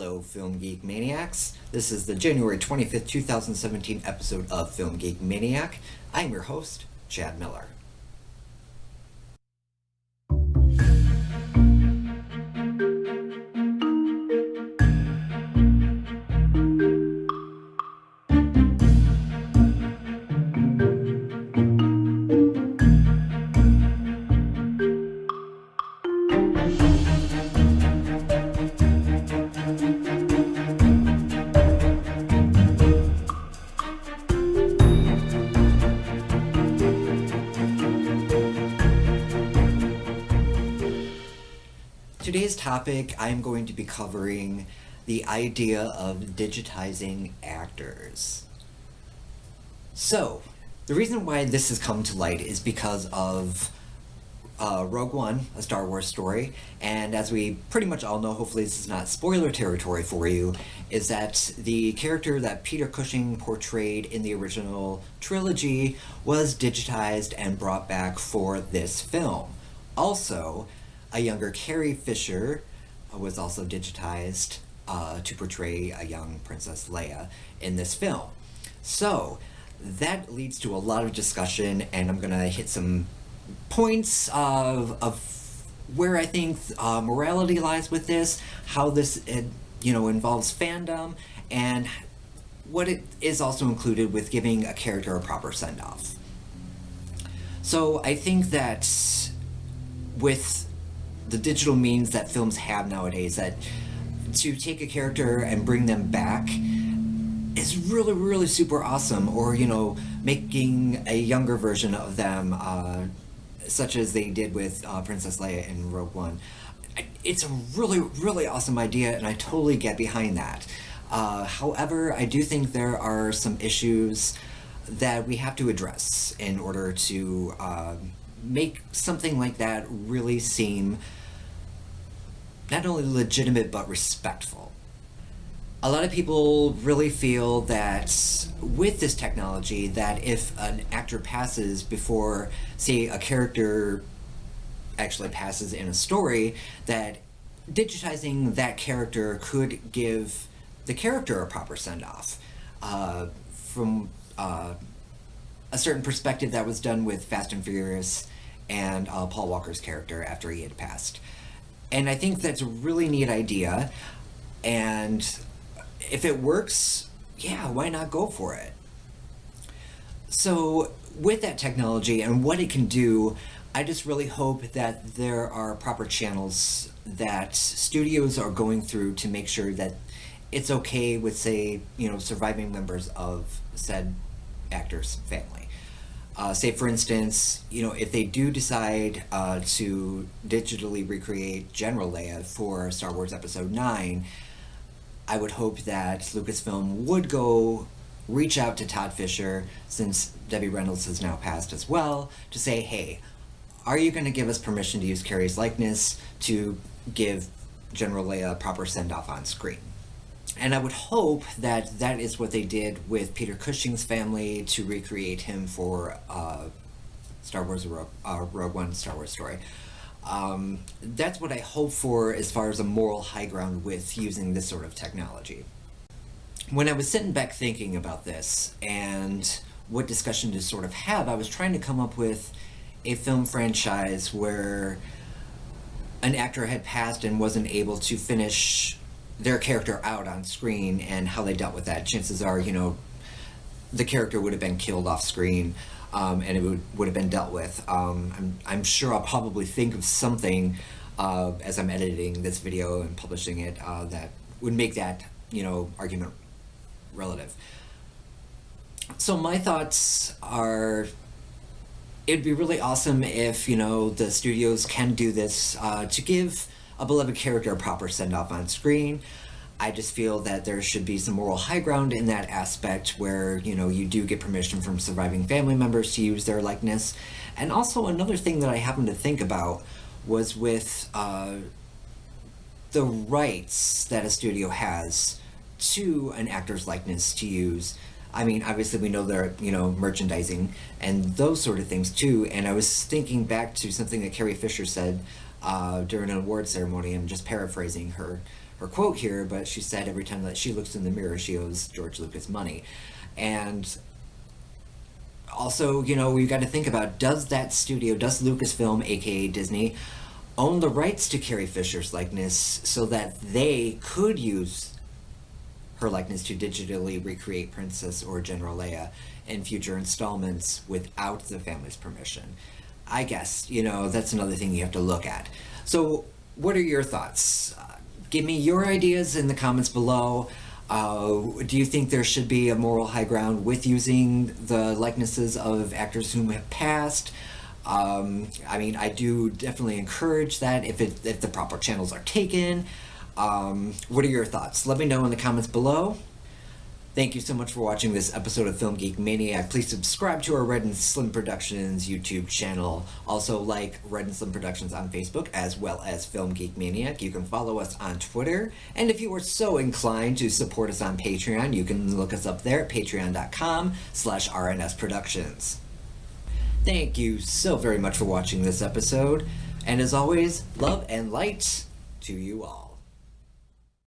Hello, Film Geek Maniacs. This is the January 25th, 2017 episode of Film Geek Maniac. I am your host, Chad Miller. Today's topic, I'm going to be covering the idea of digitizing actors. So, the reason why this has come to light is because of Rogue One, a Star Wars story, and as we pretty much all know, hopefully this is not spoiler territory for you, is that the character that Peter Cushing portrayed in the original trilogy was digitized and brought back for this film. Also, a younger Carrie Fisher was also digitized to portray a young Princess Leia in this film. So that leads to a lot of discussion, and I'm gonna hit some points of where I think morality lies with this, how this involves fandom, and what it is also included with giving a character a proper send-off. So I think that with the digital means that films have nowadays, that to take a character and bring them back is really, really super awesome. Or, making a younger version of them, such as they did with Princess Leia in Rogue One. It's a really, really awesome idea, and I totally get behind that. However, I do think there are some issues that we have to address in order to make something like that really seem not only legitimate but respectful. A lot of people really feel that with this technology, that if an actor passes before, say, a character actually passes in a story, that digitizing that character could give the character a proper send-off. From a certain perspective that was done with Fast and Furious and Paul Walker's character after he had passed. And I think that's a really neat idea, and if it works, yeah, why not go for it? So with that technology and what it can do, I just really hope that there are proper channels that studios are going through to make sure that it's okay with, say, surviving members of said actor's family. Say, for instance, if they do decide to digitally recreate General Leia for Star Wars Episode 9, I would hope that Lucasfilm would go reach out to Todd Fisher, since Debbie Reynolds has now passed as well, to say, hey, are you going to give us permission to use Carrie's likeness to give General Leia a proper send-off on screen? And I would hope that that is what they did with Peter Cushing's family to recreate him for Star Wars Rogue One Star Wars story. That's what I hope for as far as a moral high ground with using this sort of technology. When I was sitting back thinking about this and what discussion to sort of have, I was trying to come up with a film franchise where an actor had passed and wasn't able to finish their character out on screen, and how they dealt with that. Chances are, the character would have been killed off screen, and it would have been dealt with. I'm sure I'll probably think of something as I'm editing this video and publishing it that would make that, argument relative. So my thoughts are, it'd be really awesome if, the studios can do this to give a beloved character a proper send-off on screen. I just feel that there should be some moral high ground in that aspect where, you do get permission from surviving family members to use their likeness. And also another thing that I happened to think about was with the rights that a studio has to an actor's likeness to use. I mean, obviously we know there are, merchandising and those sort of things too. And I was thinking back to something that Carrie Fisher said during an award ceremony. I'm just paraphrasing her her quote here, but she said every time that she looks in the mirror, she owes George Lucas money. And also, we've got to think about, does Lucasfilm, aka Disney, own the rights to Carrie Fisher's likeness so that they could use her likeness to digitally recreate Princess or General Leia in future installments without the family's permission? I guess, that's another thing you have to look at. So, what are your thoughts? Give me your ideas in the comments below. Do you think there should be a moral high ground with using the likenesses of actors whom have passed? I do definitely encourage that if the proper channels are taken. What are your thoughts? Let me know in the comments below. Thank you so much for watching this episode of Film Geek Maniac. Please subscribe to our ReddNSlymm Productions YouTube channel. Also like ReddNSlymm Productions on Facebook as well as Film Geek Maniac. You can follow us on Twitter. And if you are so inclined to support us on Patreon, you can look us up there at patreon.com/RNS Productions. Thank you so very much for watching this episode. And as always, love and light to you all.